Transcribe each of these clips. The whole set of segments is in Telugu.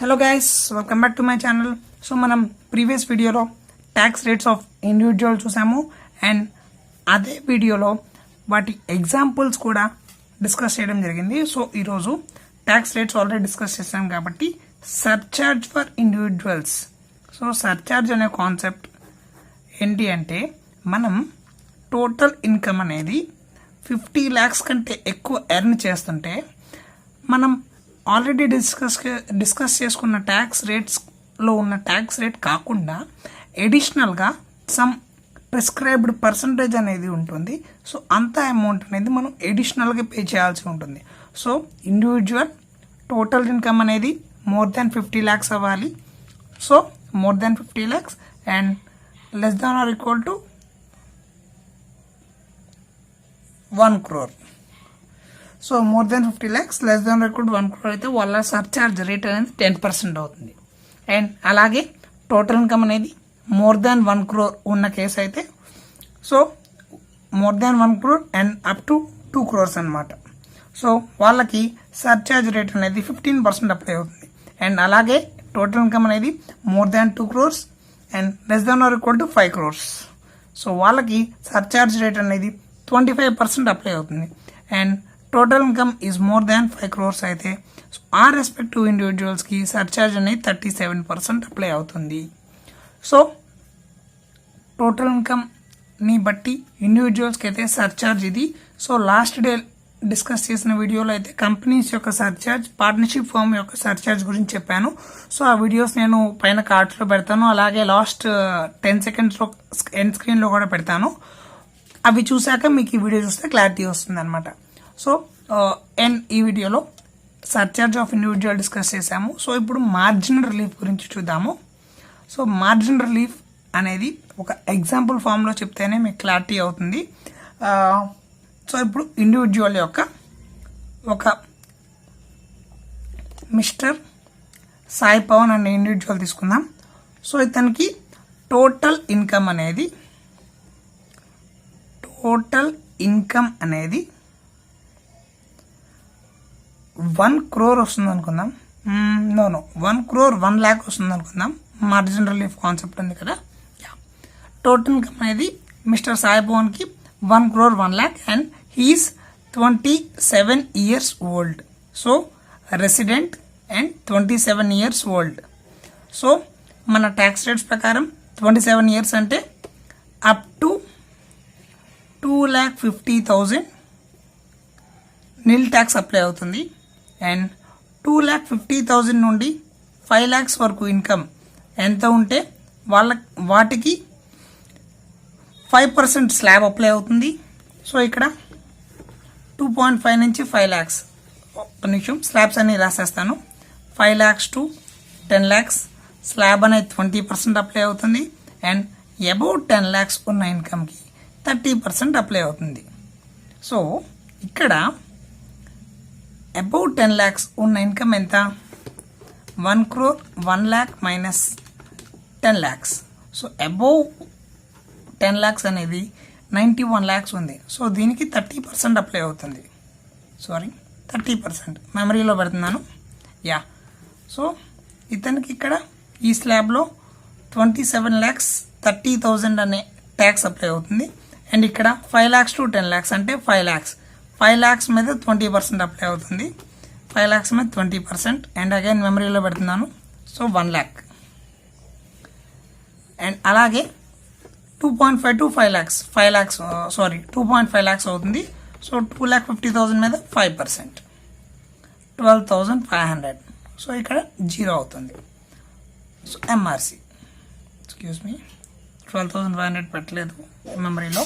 Hello guys, welcome back to my channel. So మనం ప్రీవియస్ వీడియోలో ట్యాక్స్ రేట్స్ ఆఫ్ ఇండివిజువల్ చూసాము అండ్ అదే వీడియోలో వాటి ఎగ్జాంపుల్స్ కూడా డిస్కస్ చేయడం జరిగింది. సో ఈరోజు ట్యాక్స్ రేట్స్ ఆల్రెడీ డిస్కస్ చేసాం కాబట్టి surcharge for individuals. So surcharge అనే కాన్సెప్ట్ ఏంటి అంటే మనం టోటల్ ఇన్కమ్ అనేది 50 lakhs కంటే ఎక్కువ ఎర్న్ చేస్తుంటే మనం ఆల్రెడీ డిస్కస్ చేసుకున్న ట్యాక్స్ రేట్స్లో ఉన్న ట్యాక్స్ రేట్ కాకుండా ఎడిషనల్గా సమ్ ప్రిస్క్రైబ్డ్ పర్సంటేజ్ అనేది ఉంటుంది. సో అంత అమౌంట్ అనేది మనం ఎడిషనల్గా పే చేయాల్సి ఉంటుంది. సో ఇండివిజువల్ టోటల్ ఇన్కమ్ అనేది మోర్ దాన్ 50 lakhs అవ్వాలి. So more than 50 lakhs and less than or equal to 1 crore. So more than 50 lakhs less than equal to 1 crore అయితే వాళ్ళ సర్చార్జ్ రేట్ అనేది 10% అవుతుంది. అండ్ అలాగే టోటల్ ఇన్కమ్ అనేది మోర్ దాన్ 1 crore ఉన్న కేసు అయితే so more than 1 crore and up to 2 crores అనమాట. సో వాళ్ళకి సర్చార్జ్ రేట్ అనేది 15% అప్లై అవుతుంది. అండ్ అలాగే టోటల్ ఇన్కమ్ అనేది more than 2 crores and less than or equal to 5 crores. So వాళ్ళకి సర్చార్జ్ రేట్ అనేది 25% అప్లై అవుతుంది. And total income is more than 5 crores అయితే ఆ రెస్పెక్టివ్ ఇండివిజువల్స్కి సర్చార్జ్ అనేది 37% అప్లై అవుతుంది. సో టోటల్ ఇన్కమ్ని బట్టి ఇండివిజువల్స్కి అయితే సర్చార్జ్ ఇది. సో లాస్ట్ డే డిస్కస్ చేసిన వీడియోలో అయితే కంపెనీస్ యొక్క సర్చార్జ్, పార్ట్నర్షిప్ ఫర్మ్ యొక్క సర్చార్జ్ గురించి చెప్పాను. సో ఆ వీడియోస్ నేను పైన కార్డ్స్లో పెడతాను, అలాగే లాస్ట్ 10 secondsలో ఎండ్ స్క్రీన్లో కూడా పెడతాను. అవి చూశాక మీకు ఈ వీడియో చూస్తే క్లారిటీ వస్తుంది అనమాట. సో అండ్ ఈ వీడియోలో సర్చార్జ్ ఆఫ్ ఇండివిజువల్ డిస్కస్ చేసాము. సో ఇప్పుడు మార్జినల్ రిలీఫ్ గురించి చూద్దాము. సో మార్జినల్ రిలీఫ్ అనేది ఒక ఎగ్జాంపుల్ ఫామ్లో చెప్తేనే మీకు క్లారిటీ అవుతుంది. సో ఇప్పుడు ఇండివిజువల్ యొక్క ఒక మిస్టర్ సాయి పవన్ అనే ఇండివిజువల్ తీసుకుందాం. సో ఇతనికి టోటల్ ఇన్కమ్ అనేది 1 crore వస్తుంది అనుకుందాం. 1 crore 1 lakh వస్తుంది అనుకుందాం. మార్జిన్ రిలీఫ్ కాన్సెప్ట్ ఉంది కదా. టోటల్ ఇన్కమ్ అనేది మిస్టర్ సాయి పవన్కి 1 crore 1 lakh and he's 27 years old. So resident and 27 years old. So మన ట్యాక్స్ రేట్స్ ప్రకారం 27 years అంటే up to 2,50,000 nil tax apply అవుతుంది. అండ్ 2,50,000 నుండి 5 lakhs వరకు ఇన్కమ్ ఎంత ఉంటే వాటికి 5% స్లాబ్ అప్లై అవుతుంది. సో ఇక్కడ 2.5 నుంచి 5 lakhs, ఒక నిమిషం స్లాబ్స్ అన్ని రాసేస్తాను. 5 lakhs టు 10 lakhs స్లాబ్ అనేది 20% అప్లై అవుతుంది. అండ్ అబౌట్ 10 lakhs ఉన్న ఇన్కమ్కి 30% అప్లై అవుతుంది. సో ఇక్కడ అబౌట్ 10 lakhs ఉన్న ఇన్కమ్ ఎంత? 1 crore 1 lakh minus 10 lakhs. So above 10 lakhs అనేది 91 lakhs ఉంది. సో దీనికి 30% అప్లై అవుతుంది. 30% మెమరీలో పెడుతున్నాను. సో ఇతనికి ఇక్కడ ఈ స్లాబ్లో 27,30,000 అనే ట్యాక్స్ అప్లై అవుతుంది. అండ్ ఇక్కడ 5 lakhs టు 10 lakhs అంటే 5 lakhs. 5 lakhs మీద 20% అప్లై అవుతుంది. 5 lakhs మీద 20% అండ్ అగైన్ మెమరీలో పెడుతున్నాను. So 1 lakh. అండ్ అలాగే 2.5 టు 5 lakhs 2.5 lakhs అవుతుంది. సో 2,50,000 మీద 5% 12,500. సో ఇక్కడ 0 అవుతుంది. సో ఎంఆర్సి 12,500 పెట్టలేదు మెమరీలో,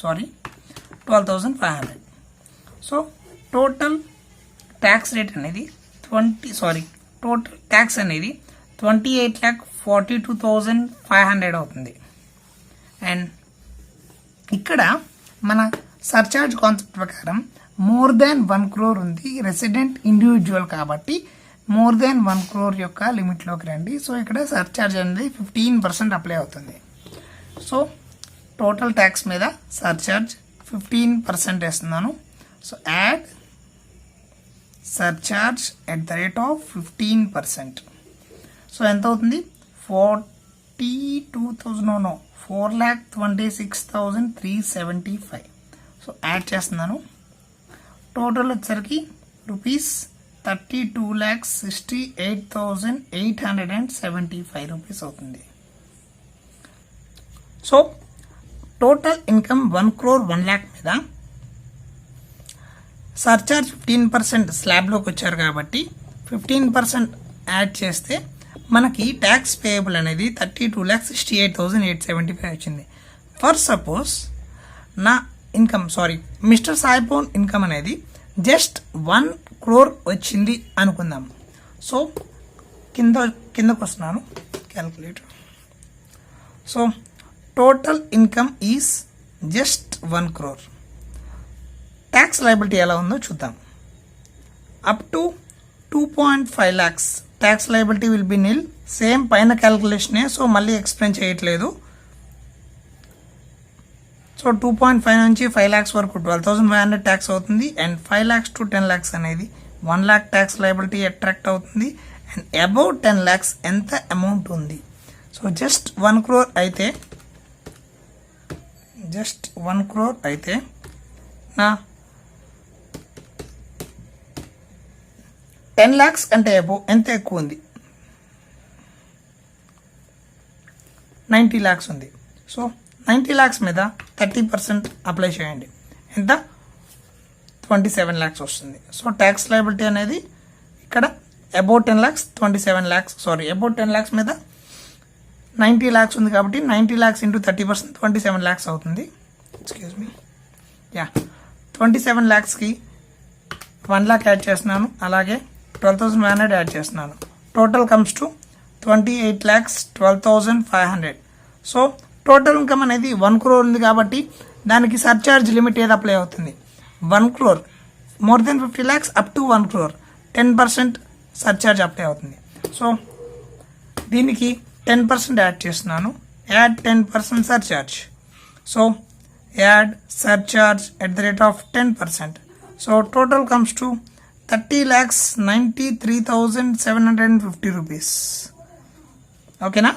12,500. సో టోటల్ ట్యాక్స్ రేట్ అనేది టోటల్ ట్యాక్స్ అనేది 28,42,500 అవుతుంది. అండ్ ఇక్కడ మన సర్చార్జ్ కాన్సెప్ట్ ప్రకారం మోర్ దాన్ 1 crore ఉంది, రెసిడెంట్ ఇండివిజువల్ కాబట్టి మోర్ దాన్ 1 crore యొక్క లిమిట్లోకి రండి. సో ఇక్కడ సర్చార్జ్ అనేది 15% అప్లై అవుతుంది. సో టోటల్ ట్యాక్స్ మీద సర్చార్జ్ 15% వేస్తున్నాను. So add surcharge at the rate of 15%. So ఎంత అవుతుంది 42,000 4,26,375. సో యాడ్ చేస్తున్నాను. టోటల్ వచ్చేసరికి రూపీస్ 32,68,875 రూపీస్ అవుతుంది. So total income 1 crore 1 lakh మీద సర్చార్జ్ 15% స్లాబ్లోకి వచ్చారు కాబట్టి 15% యాడ్ చేస్తే మనకి ట్యాక్స్ పేయబుల్ అనేది 32,68,875 వచ్చింది. ఫర్ సపోజ్ నా ఇన్కమ్ మిస్టర్ సాయిపోన్ ఇన్కమ్ అనేది జస్ట్ 1 crore వచ్చింది అనుకుందాం. సో కిందకు వస్తున్నాను calculator. So total income is just 1 crore. Tax liability ఎలా ఉందో చూద్దాం. Up to 2.5 lakhs tax liability will be nil. Same పైన క్యాల్కులేషనే, సో మళ్ళీ ఎక్స్ప్లెయిన్ చేయట్లేదు. సో 2.5 నుంచి 5 lakhs వరకు 12,500 ట్యాక్స్ అవుతుంది. అండ్ 5 lakhs to 10 lakhs అనేది 1 lakh ట్యాక్స్ లయబిలిటీ అట్రాక్ట్ అవుతుంది. అండ్ అబౌవ్ 10 lakhs ఎంత అమౌంట్ ఉంది? సో జస్ట్ 1 crore అయితే నా 10 lakhs అంటే అబౌవ్ ఎంత ఎక్కువ ఉంది? 90 lakhs ఉంది. సో 90 lakhs మీద 30% అప్లై చేయండి. ఎంత? 27 lakhs వస్తుంది. సో ట్యాక్స్ లయబిలిటీ అనేది ఇక్కడ above 10 lakhs 27 lakhs above 10 lakhs మీద 90 lakhs ఉంది కాబట్టి 90 lakhs ఇంటూ 30% 27 lakhs అవుతుంది. Excuse me. 27 lakhsకి 1 lakh యాడ్ చేస్తున్నాను. అలాగే 12,500 యాడ్ చేస్తున్నాను. Total comes to 28,12,500. So total income అనేది 1 crore ఉంది కాబట్టి దానికి సర్చార్జ్ లిమిట్ ఏది అప్లై అవుతుంది? 1 crore more than 50 lakhs up to 1 crore 10% surcharge apply అవుతుంది. సో దీనికి 10% యాడ్ చేస్తున్నాను. Add 10% surcharge. So add surcharge at the rate of 10%. So total comes to 30,93,750 rupees. ఓకేనా?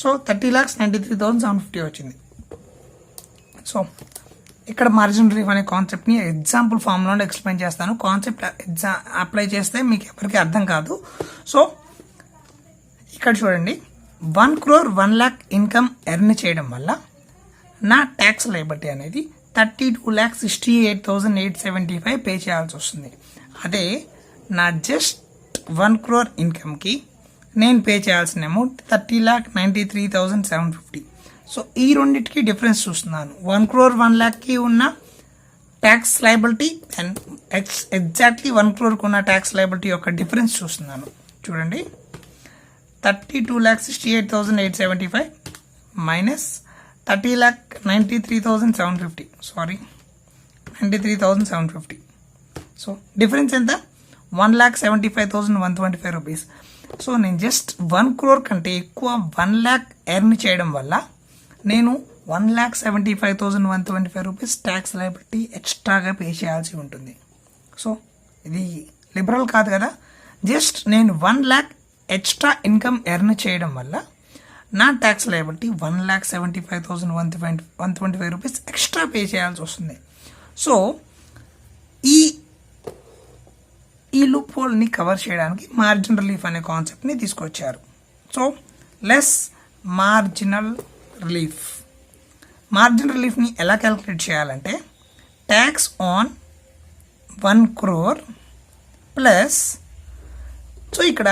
సో 30,93,750 వచ్చింది. సో ఇక్కడ మార్జిన్ రిలీఫ్ అనే కాన్సెప్ట్ని ఎగ్జాంపుల్ ఫామ్లో ఎక్స్ప్లెయిన్ చేస్తాను. కాన్సెప్ట్ అప్లై చేస్తే మీకు ఎవరికి అర్థం కాదు. సో ఇక్కడ చూడండి, 1 crore 1 lakh ఇన్కమ్ ఎర్న్ చేయడం వల్ల నా ట్యాక్స్ లయబిలిటీ అనేది 32,68,875 పే చేయాల్సి వస్తుంది. అదే నా జస్ట్ 1 crore ఇన్కమ్కి నేను పే చేయాల్సిన అమౌంట్ 30,93,750. సో ఈ రెండింటికి డిఫరెన్స్ చూస్తున్నాను. 1 crore 1 lakhకి ఉన్న tax liability and exactly 1 crore ఉన్న ట్యాక్స్ లయబిలిటీ యొక్క డిఫరెన్స్ చూస్తున్నాను. చూడండి, 32,68,875 మైనస్ 30,93,750. 93,750. సో డిఫరెన్స్ ఎంత? 1,75,125 రూపీస్. సో నేను జస్ట్ 1 crore కంటే ఎక్కువ 1 lakh ఎర్న్ చేయడం వల్ల నేను 1,75,125 రూపీస్ ట్యాక్స్ లయబిలిటీ ఎక్స్ట్రాగా పే చేయాల్సి ఉంటుంది. సో ఇది లిబరల్ కాదు కదా. జస్ట్ నేను 1 lakh ఎక్స్ట్రా ఇన్కమ్ ఎర్న్ చేయడం వల్ల నా tax liability 1,75,125 rupees extra pay చేయాల్సి వస్తుంది. సో ఈ లూప్ హోల్ని కవర్ చేయడానికి మార్జిన్ రిలీఫ్ అనే కాన్సెప్ట్ని తీసుకొచ్చారు. So less marginal relief. Margin రిలీఫ్ని ఎలా క్యాలిక్యులేట్ చేయాలంటే tax on 1 crore plus, so ఇక్కడ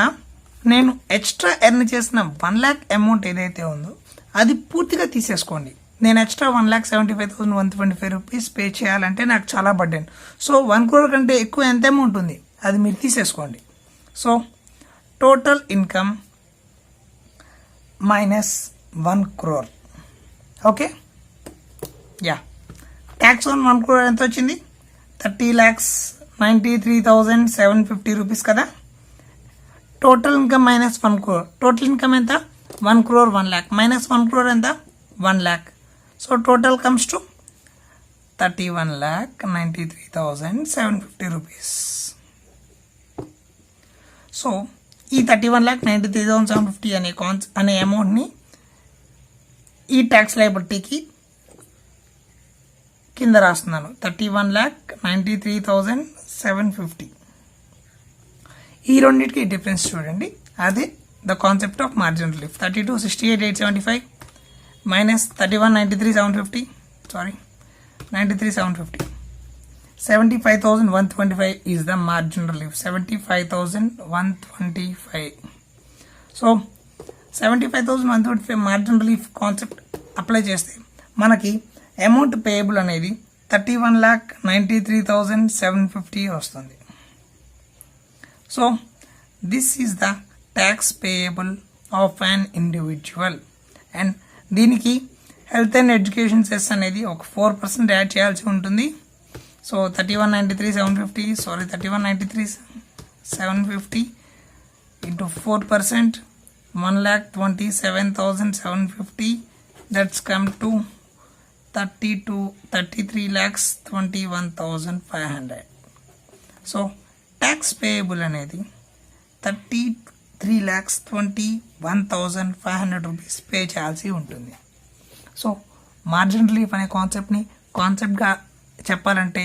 నేను ఎక్స్ట్రా ఎర్న్ చేసిన 1 lakh అమౌంట్ ఏదైతే ఉందో అది పూర్తిగా తీసేసుకోండి. నేను ఎక్స్ట్రా 1,75,125 రూపీస్ పే చేయాలంటే నాకు చాలా బర్డెన్. సో 1 crore కంటే ఎక్కువ ఎంత అమౌంట్ ఉంది అది మీరు తీసేసుకోండి. So total income minus 1 crore. Okay, tax on 1 crore ఎంత వచ్చింది? 30,93,750 రూపీస్ కదా. Total income minus 1 crore. Total income ఎంత? 1 crore 1 lakh మైనస్ 1 crore ఎంత? 1 lakh. So total comes to 31,93,750 rupees. So ఈ 31,93,750 అనే అమౌంట్ని ఈ ట్యాక్స్ లయబిలిటీకి కింద రాస్తున్నాను. 31,93,750. ఈ రెండింటికి డిఫరెన్స్ చూడండి. అదే the concept of margin relief. 32,68,875 minus 31,93,750 93,750. 75,125 is the margin relief. 75,125. So 75,125 margin relief concept apply చేస్తే మనకి అమౌంట్ పేయబుల్ అనేది 31,93,750 వస్తుంది. So this is the tax payable of an individual. And దీనికి హెల్త్ అండ్ ఎడ్యుకేషన్ సెస్ అనేది ఒక 4% యాడ్ చేయాల్సి ఉంటుంది. So 31,93,750 into 4%, 1,27,750. That's come to 33,21,500. So tax payable అనేది 33,21,500 రూపీస్ పే చేయాల్సి ఉంటుంది. సో మార్జిన్ రిలీఫ్ అనే కాన్సెప్ట్గా చెప్పాలంటే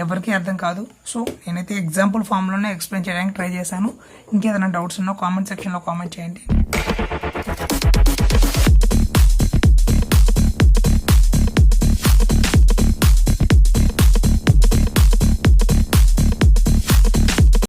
ఎవరికీ అర్థం కాదు. సో నేనైతే ఎగ్జాంపుల్ ఫామ్లోనే ఎక్స్ప్లెయిన్ చేయడానికి ట్రై చేశాను. ఇంకేదైనా డౌట్స్ ఉన్నా కామెంట్ సెక్షన్లో కామెంట్ చేయండి.